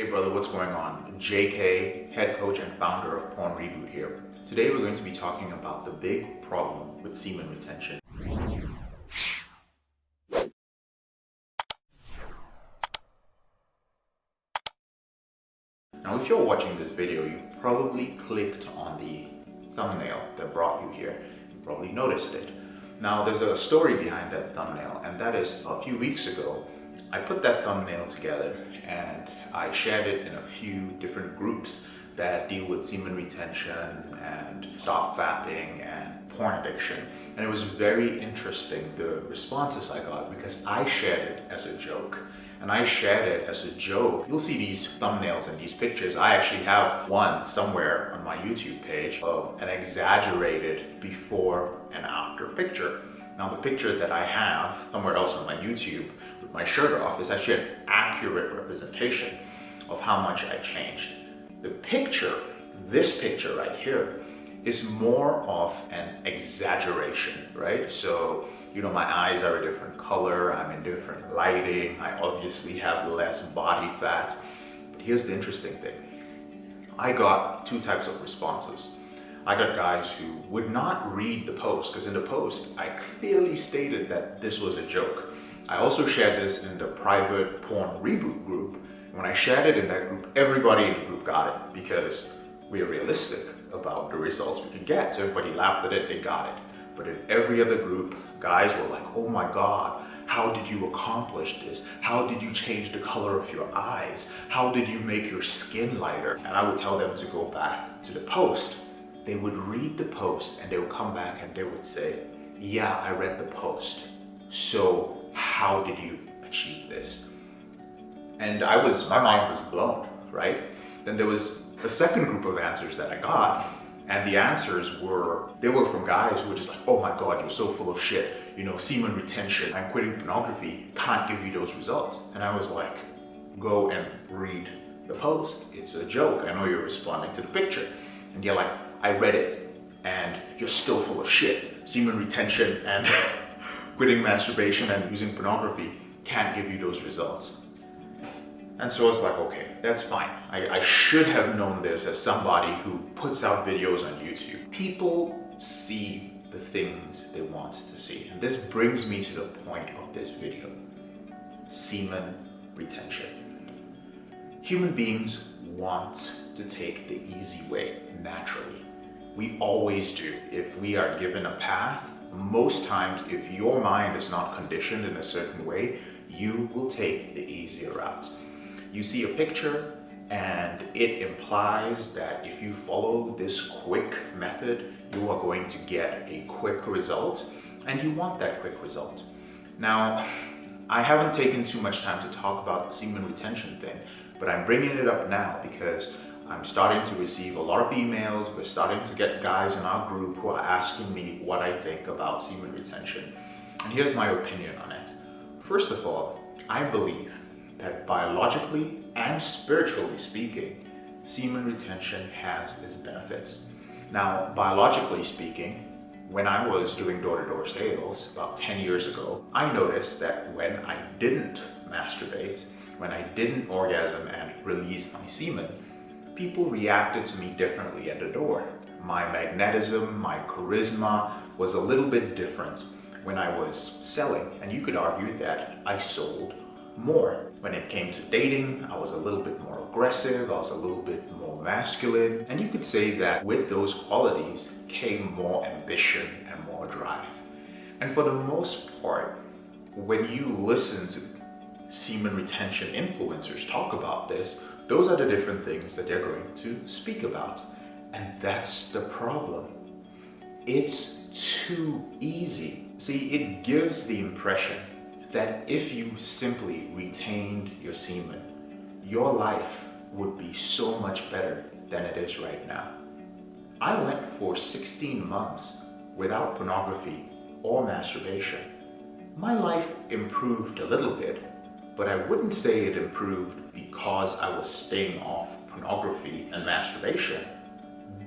Hey brother, what's going on? JK, head coach and founder of Porn Reboot here. Today we're going to be talking about the big problem with semen retention. Now if you're watching this video, you probably clicked on the thumbnail that brought you here. You probably noticed it. Now there's a story behind that thumbnail, and that is a few weeks ago, I put that thumbnail together and I shared it in a few different groups that deal with semen retention and stop fapping and porn addiction. And it was very interesting, the responses I got, because I shared it as a joke. And I shared it as a joke. You'll see these thumbnails and these pictures. I actually have one somewhere on my YouTube page of an exaggerated before and after picture. Now the picture that I have somewhere else on my YouTube with my shirt off is actually an accurate representation of how much I changed. The picture, this picture right here, is more of an exaggeration, right? So, you know, my eyes are a different color, I'm in different lighting, I obviously have less body fat. But here's the interesting thing. I got two types of responses. I got guys who would not read the post, because in the post, I clearly stated that this was a joke. I also shared this in the private Porn Reboot group. When I shared it in that group, everybody in the group got it because we are realistic about the results we could get. So everybody laughed at it, they got it. But in every other group, guys were like, oh my God, how did you accomplish this? How did you change the color of your eyes? How did you make your skin lighter? And I would tell them to go back to the post. They would read the post and they would come back and they would say, yeah, I read the post. So how did you achieve this? And my mind was blown, right? Then there was a second group of answers that I got, and the answers were from guys who were just like, oh my God, you're so full of shit. You know, semen retention and quitting pornography can't give you those results. And I was like, go and read the post. It's a joke. I know you're responding to the picture. And you're like, I read it, and you're still full of shit. Semen retention and quitting masturbation and using pornography can't give you those results. And so I was like, okay, that's fine. I should have known this as somebody who puts out videos on YouTube. People see the things they want to see. And this brings me to the point of this video. Semen retention. Human beings want to take the easy way naturally. We always do. If we are given a path, most times if your mind is not conditioned in a certain way, you will take the easier route. You see a picture and it implies that if you follow this quick method, you are going to get a quick result, and you want that quick result. Now, I haven't taken too much time to talk about the semen retention thing, but I'm bringing it up now because I'm starting to receive a lot of emails. We're starting to get guys in our group who are asking me what I think about semen retention. And here's my opinion on it. First of all, I believe that biologically and spiritually speaking, semen retention has its benefits. Now, biologically speaking, when I was doing door-to-door sales about 10 years ago, I noticed that when I didn't masturbate, when I didn't orgasm and release my semen, people reacted to me differently at the door. My magnetism, my charisma was a little bit different when I was selling, and you could argue that I sold more. When it came to dating, I was a little bit more aggressive, I was a little bit more masculine, and you could say that with those qualities came more ambition and more drive. And for the most part, when you listen to semen retention influencers talk about this, those are the different things that they're going to speak about. And that's the problem. It's too easy. See, it gives the impression that if you simply retained your semen, your life would be so much better than it is right now. I went for 16 months without pornography or masturbation. My life improved a little bit, but I wouldn't say it improved because I was staying off pornography and masturbation.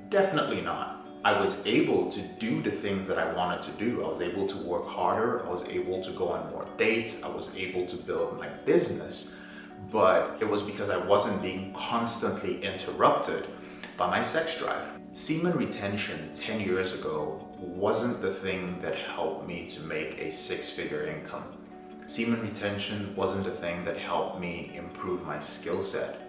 Definitely not. I was able to do the things that I wanted to do. I was able to work harder. I was able to go on more dates. I was able to build my business. but it was because I wasn't being constantly interrupted by my sex drive. Semen retention 10 years ago wasn't the thing that helped me to make a six-figure income. Semen retention wasn't the thing that helped me improve my skill set.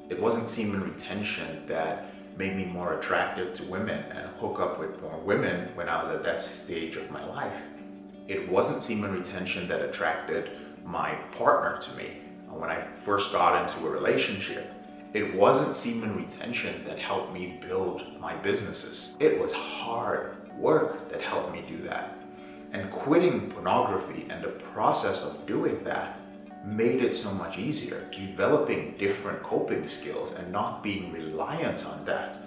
It wasn't semen retention that made me more attractive to women and hook up with more women when I was at that stage of my life. It wasn't semen retention that attracted my partner to me when I first got into a relationship. It wasn't semen retention that helped me build my businesses. It was hard work that helped me do that. And quitting pornography and the process of doing that made it so much easier. Developing different coping skills and not being reliant on that.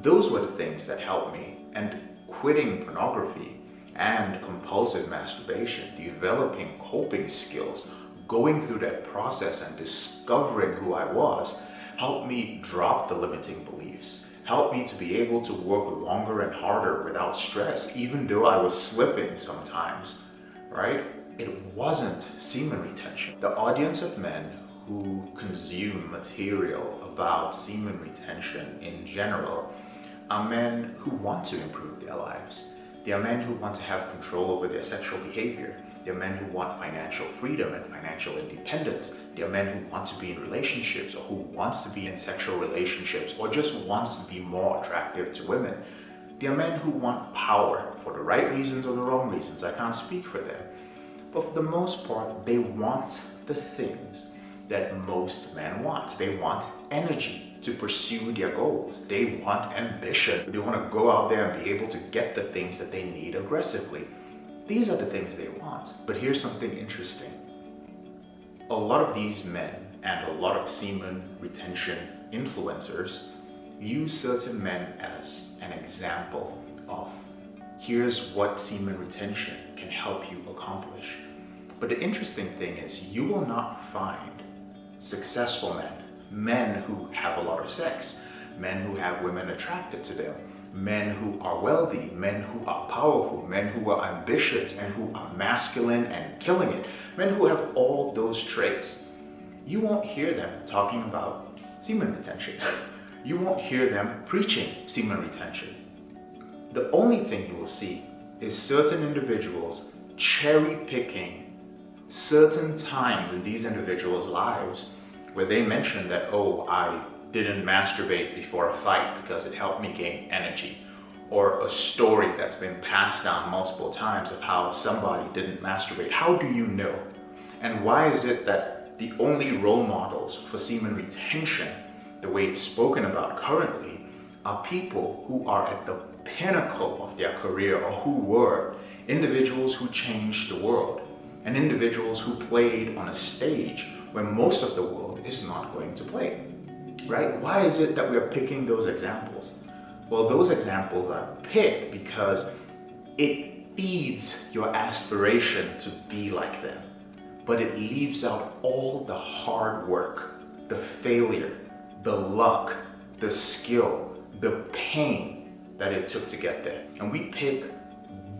Those were the things that helped me. And quitting pornography and compulsive masturbation, developing coping skills, going through that process and discovering who I was, helped me drop the limiting beliefs, helped me to be able to work longer and harder without stress, even though I was slipping sometimes, right? It wasn't semen retention. The audience of men who consume material about semen retention in general are men who want to improve their lives. They are men who want to have control over their sexual behavior. They are men who want financial freedom and financial independence. They are men who want to be in relationships or who wants to be in sexual relationships or just wants to be more attractive to women. They are men who want power for the right reasons or the wrong reasons. I can't speak for them. But for the most part, they want the things that most men want. They want energy to pursue their goals. They want ambition. They want to go out there and be able to get the things that they need aggressively. These are the things they want. But here's something interesting. A lot of these men and a lot of semen retention influencers use certain men as an example of here's what semen retention can help you accomplish. But the interesting thing is you will not find successful men who have a lot of sex, men who have women attracted to them, men who are wealthy, men who are powerful, men who are ambitious and who are masculine and killing it, men who have all those traits. You won't hear them talking about semen retention. You won't hear them preaching semen retention. The only thing you will see is certain individuals cherry picking certain times in these individuals' lives where they mention that, oh, I didn't masturbate before a fight because it helped me gain energy, or a story that's been passed down multiple times of how somebody didn't masturbate. How do you know? And why is it that the only role models for semen retention, the way it's spoken about currently, are people who are at the pinnacle of their career or who were individuals who changed the world and individuals who played on a stage where most of the world is not going to play? Right? Why is it that we're picking those examples? Well, those examples are picked because it feeds your aspiration to be like them, but it leaves out all the hard work, the failure, the luck, the skill, the pain that it took to get there. And we pick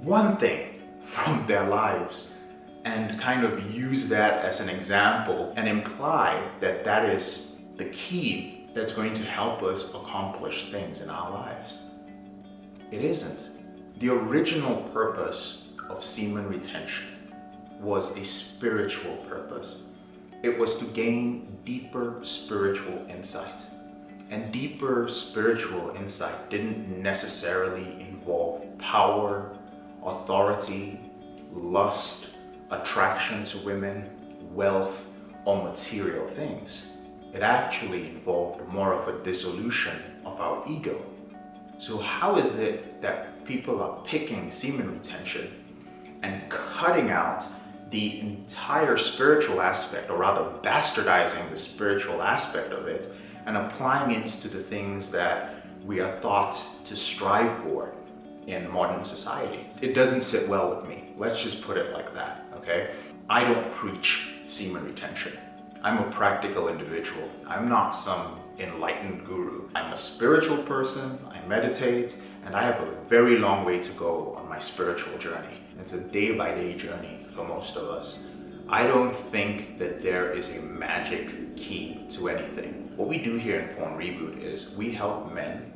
one thing from their lives and kind of use that as an example and imply that that is the key that's going to help us accomplish things in our lives. It isn't. The original purpose of semen retention was a spiritual purpose. It was to gain deeper spiritual insight. And deeper spiritual insight didn't necessarily involve power, authority, lust, attraction to women, wealth, or material things. It actually involved more of a dissolution of our ego. So how is it that people are picking semen retention and cutting out the entire spiritual aspect, or rather bastardizing the spiritual aspect of it and applying it to the things that we are thought to strive for in modern society? It doesn't sit well with me. Let's just put it like that, okay? I don't preach semen retention. I'm a practical individual. I'm not some enlightened guru. I'm a spiritual person, I meditate, and I have a very long way to go on my spiritual journey. It's a day-by-day journey for most of us. I don't think that there is a magic key to anything. What we do here in Porn Reboot is we help men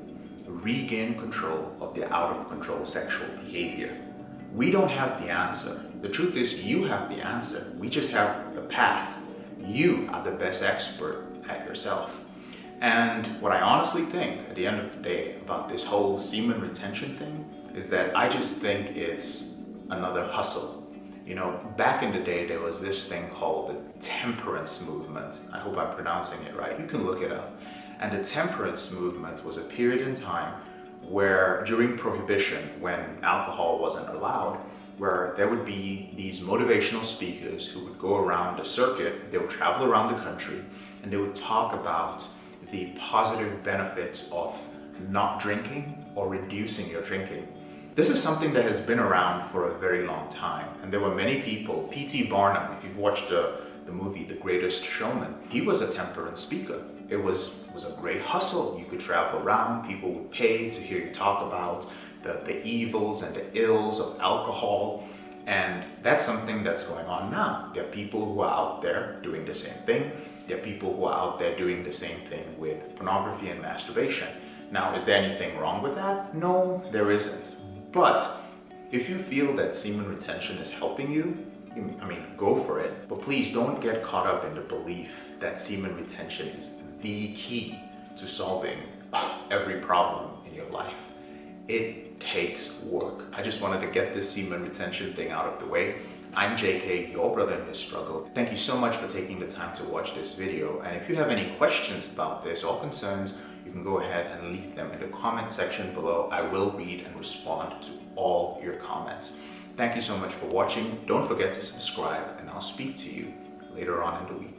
regain control of their out of control sexual behavior. We don't have the answer. The truth is, you have the answer. We just have the path. You are the best expert at yourself. And what I honestly think at the end of the day about this whole semen retention thing is that I just think it's another hustle. You know, back in the day, there was this thing called the temperance movement. I hope I'm pronouncing it right. You can look it up. And the temperance movement was a period in time where during Prohibition, when alcohol wasn't allowed, where there would be these motivational speakers who would go around the circuit, they would travel around the country, and they would talk about the positive benefits of not drinking or reducing your drinking. This is something that has been around for a very long time, and there were many people. P.T. Barnum, if you've watched the movie The Greatest Showman, he was a temperance speaker. It was a great hustle. You could travel around, people would pay to hear you talk about the evils and the ills of alcohol, and that's something that's going on now. There are people who are out there doing the same thing. There are people who are out there doing the same thing with pornography and masturbation. Now, is there anything wrong with that? No, there isn't. But if you feel that semen retention is helping you, I mean, go for it. But please don't get caught up in the belief that semen retention is the key to solving every problem in your life. It takes work. I just wanted to get this semen retention thing out of the way. I'm JK, your brother in this struggle. Thank you so much for taking the time to watch this video. And if you have any questions about this or concerns, you can go ahead and leave them in the comment section below. I will read and respond to all your comments. Thank you so much for watching. Don't forget to subscribe, and I'll speak to you later on in the week.